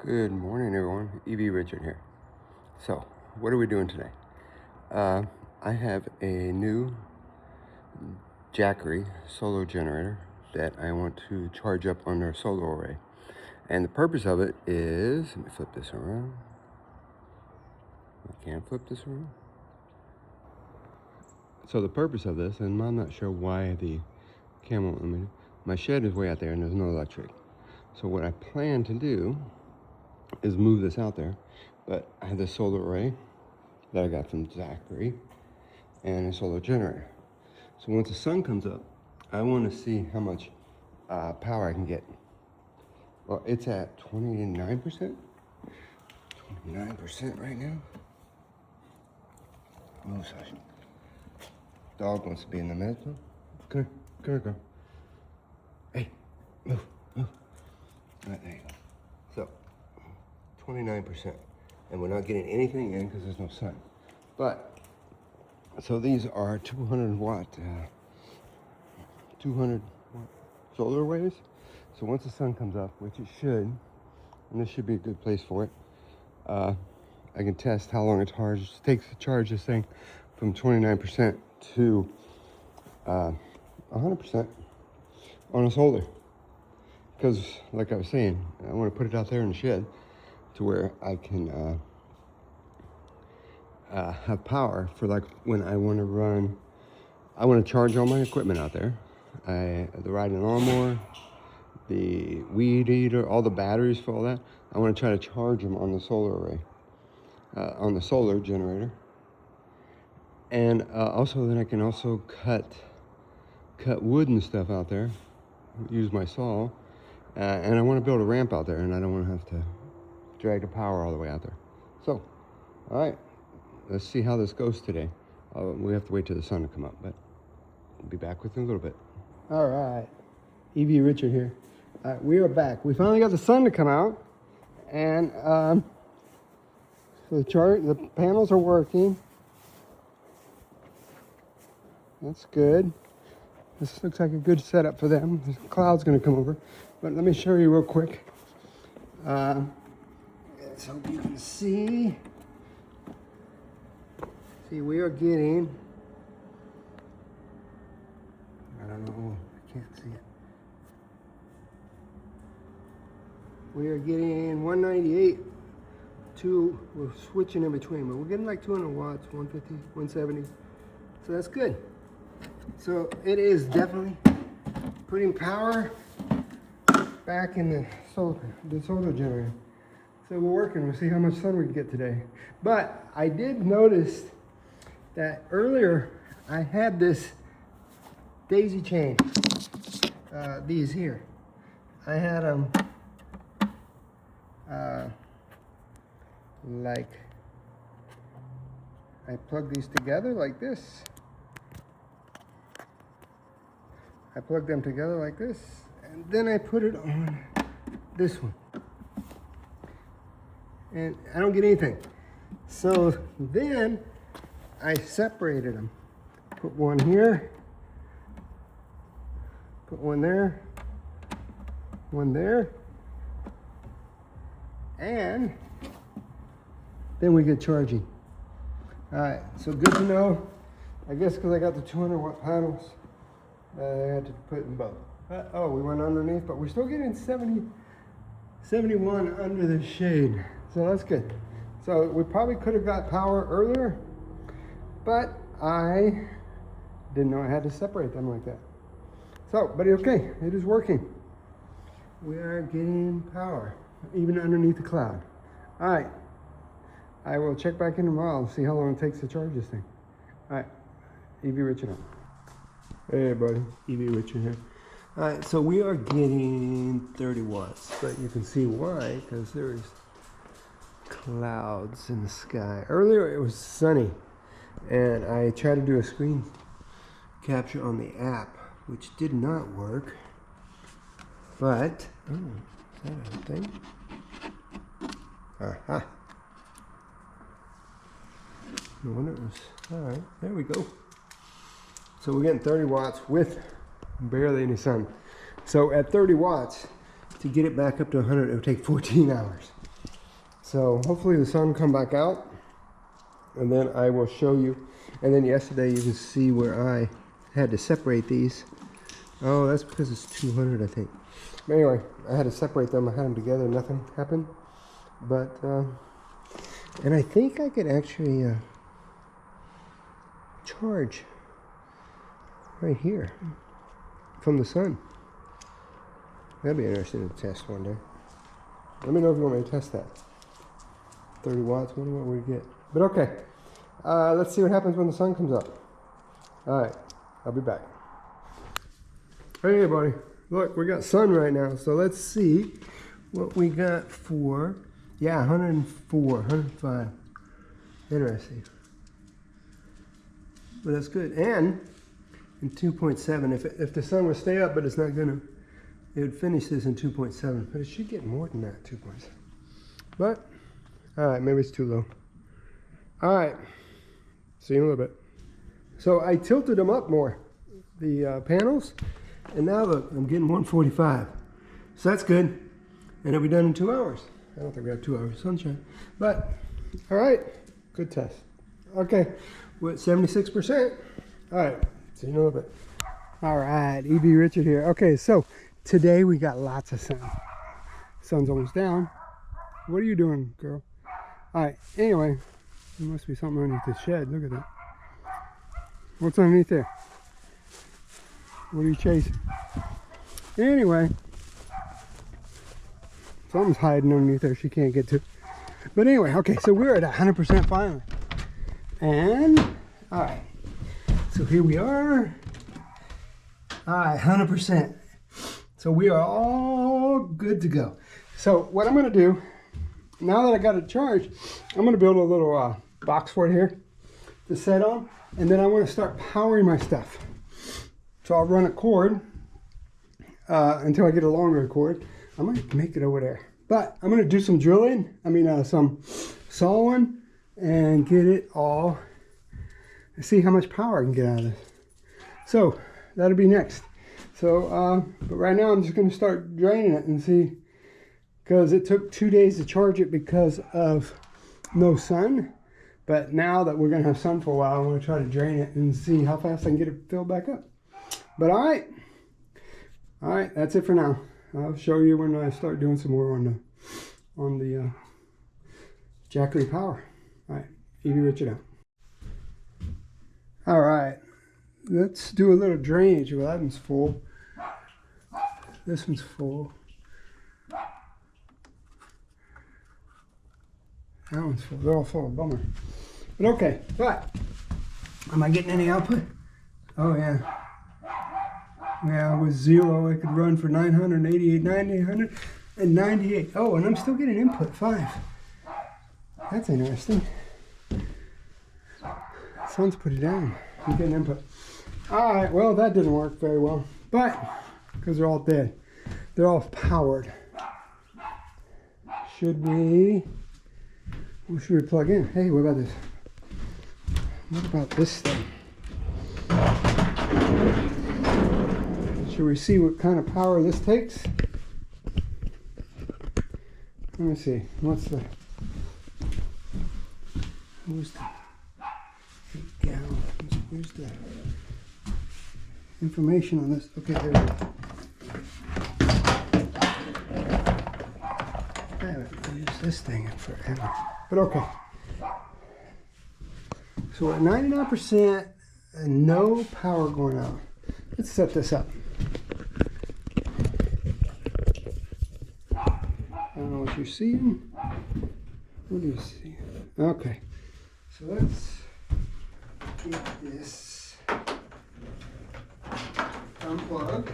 Good morning, everyone. EV Richard here. So, what are we doing today? I have a new Jackery solar generator that I want to charge up on our solar array. And the purpose of it is, let me flip this around. I can't flip this around. So the purpose of this, and I'm not sure why the camera, my shed is way out there and there's no electric. So what I plan to do is move this out there, but I have this solar array that I got from Jackery and a solar generator. So once the sun comes up, I want to see how much power I can get. Well, it's at 29%. 29% right now. Oh, sorry. Dog wants to be in the middle. Come here, girl. Hey, move. All right, there you go. So, 29%. And we're not getting anything in because there's no sun. But, so these are 200 watt solar arrays. So once the sun comes up, which it should, and this should be a good place for it, I can test how long it takes to charge this thing from 29% to 100% on a solar. Because, like I was saying, I want to put it out there in the shed to where I can have power for, like, when I want to run. I want to charge all my equipment out there. The riding lawnmower, the weed eater, all the batteries for all that. I want to try to charge them on the solar array, on the solar generator. And also then I can also cut wood and stuff out there, use my saw. And I want to build a ramp out there, and I don't want to have to drag the power all the way out there. So, all right, let's see how this goes today. We have to wait till the sun to come up, but I'll be back with you in a little bit. All right, EV Richard here. We are back. We finally got the sun to come out, and the panels are working. That's good. This looks like a good setup for them. The cloud's going to come over. But let me show you real quick. So you can see. We are getting, I don't know, I can't see it. We are getting 198 we're switching in between, but we're getting like 200 watts, 150, 170. So that's good. So it is definitely putting power back in the solar generator. So we're working. We'll see how much sun we can get today. But I did notice that earlier I had this daisy chain. These here. I had them like I plug these together like this. I plug them together like this, and then I put it on this one. And I don't get anything. So then I separated them. Put one here, put one there, and then we get charging. All right, so good to know. I guess because I got the 200 watt panels, I had to put in both. We went underneath, but we're still getting 71 under the shade. So that's good. So we probably could have got power earlier, but I didn't know I had to separate them like that. So, but okay, it is working. We are getting power, even underneath the cloud. All right, I will check back in tomorrow and see how long it takes to charge this thing. All right, EV Richard on. Hey buddy, EV Richard here. All right, so we are getting 30 watts, but you can see why, because there's clouds in the sky. Earlier it was sunny, and I tried to do a screen capture on the app, which did not work. But, is that a thing? Aha. No wonder it was, all right, there we go. So we're getting 30 watts with barely any sun. So at 30 watts, to get it back up to 100, it would take 14 hours. So hopefully the sun come back out, and then I will show you. And then yesterday you can see where I had to separate these. Oh, that's because it's 200, I think. But anyway, I had to separate them. I had them together. Nothing happened. But, and I think I could actually charge right here from the sun. That'd be interesting to test one day. Let me know if you want me to test that. 30 watts, wonder what we get. But okay, let's see what happens when the sun comes up. All right, I'll be back. Hey everybody, look, we got sun right now. So let's see what we got for, yeah, 104, 105. Interesting. But that's good. And in 2.7, if the sun would stay up, but it's not gonna, it would finish this in 2.7, but it should get more than that, 2.7. But, all right, maybe it's too low. All right, see you in a little bit. So I tilted them up more, the panels, and now look, I'm getting 145. So that's good, and it'll be done in 2 hours. I don't think we have 2 hours of sunshine, but all right, good test. Okay, we're at 76%. All right, see you in a little bit. All right, E.B. Richard here. Okay, so today we got lots of sun. Sun's almost down. What are you doing, girl? All right, anyway, there must be something underneath the shed. Look at that. What's underneath there? What are you chasing? Anyway, something's hiding underneath there she can't get to. But anyway, okay, so we're at 100% finally. And, all right, so here we are. All right, 100%. So we are all good to go. So what I'm gonna do, now that I got it charged, I'm gonna build a little box for it here to set on, and then I wanna start powering my stuff. So I'll run a cord until I get a longer cord. I might make it over there. But I'm gonna do some drilling, some sawing, and get it all, see how much power I can get out of this. So that'll be next. So, but right now I'm just gonna start draining it and see, because it took 2 days to charge it because of no sun. But now that we're gonna have sun for a while, I'm gonna try to drain it and see how fast I can get it filled back up. But all right, that's it for now. I'll show you when I start doing some more on the Jackery power. All right, E.B. Richard out. All right, let's do a little drainage. Well, that one's full. This one's full. That one's full. They're all full. Bummer. But okay. But am I getting any output? Oh yeah. Yeah, with 0, I could run for 988, 998. Oh, and I'm still getting input 5. That's interesting. Sun's put it down. I'm getting input. All right. Well, that didn't work very well, but because they're all dead, they're all powered. Should we? What should we plug in? Hey, what about this? What about this thing? Should we see what kind of power this takes? Let me see. What's the? Where's the 8 gallons? Where's the information on this? Okay, there we go. I haven't used this thing in forever. But okay. So we're at 99% and no power going out. Let's set this up. I don't know what you're seeing. What do you see? Okay. So let's get this unplugged.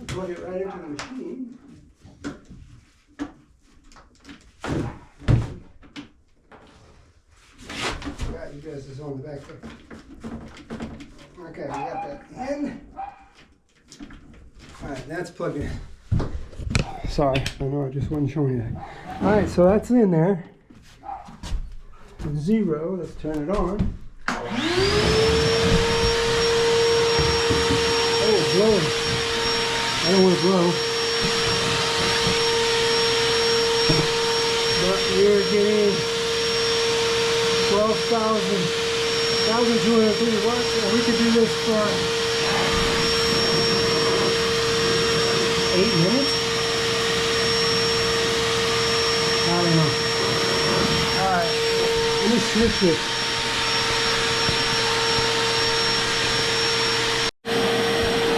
Plug it right into the machine. Got you guys this on the back there. Okay, we got that in. right, that's plugged in. Sorry, I know I just wasn't showing you that. All right, so that's in there. 0, let's turn it on. Oh, it's blowing. I don't want to blow. But we're getting 12,230 watts. And we could do this for 8 minutes. I don't know. Alright, let me switch it.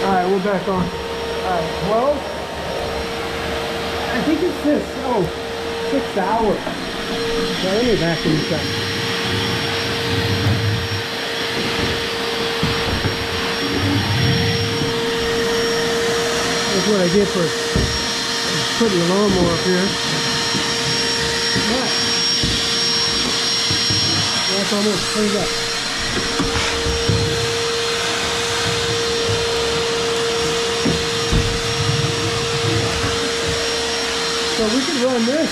Alright, we're back on. Alright, 12. I think it's this. Oh, 6 hours. So let me vacuum this up. That's what I did for putting the lawnmower up here. But that's almost cleaned up. So we could run this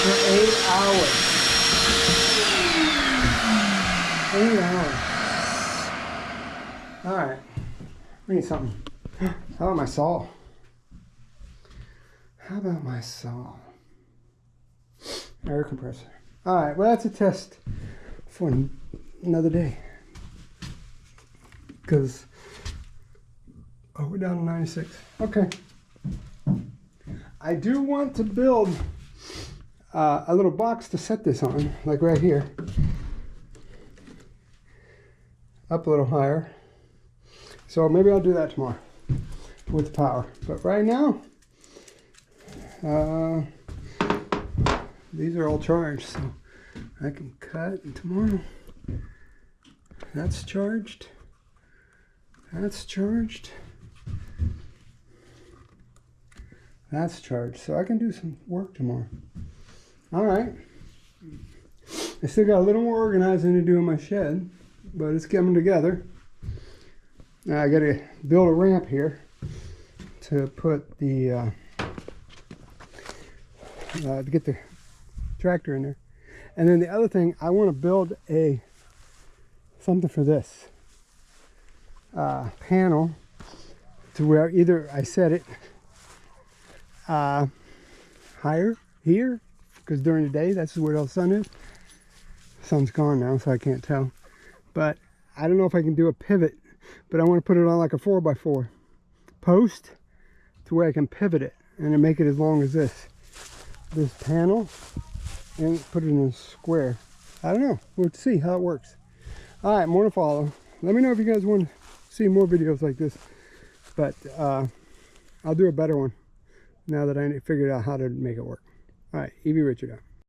for 8 hours. 8 hours. All right. We need something. How about my saw? How about my saw? Air compressor. All right, well, that's a test for another day. Because, oh, we're down to 96. Okay. I do want to build a little box to set this on, like right here. Up a little higher. So maybe I'll do that tomorrow with the power. But right now, these are all charged, so I can cut tomorrow. That's charged. That's charged. That's charged. So I can do some work tomorrow. All right. I still got a little more organizing to do in my shed, but it's coming together. Now I got to build a ramp here to put the to get the tractor in there. And then the other thing, I want to build something for this panel to where either I set it higher here, because during the day that's where all the sun is. Sun's gone now, so I can't tell. But I don't know if I can do a pivot, but I want to put it on like a 4x4 post to where I can pivot it and then make it as long as this panel and put it in a square. I don't know. We'll see how it works. All right, more to follow. Let me know if you guys want to see more videos like this, but I'll do a better one now that I figured out how to make it work. All right, Evie Richard out.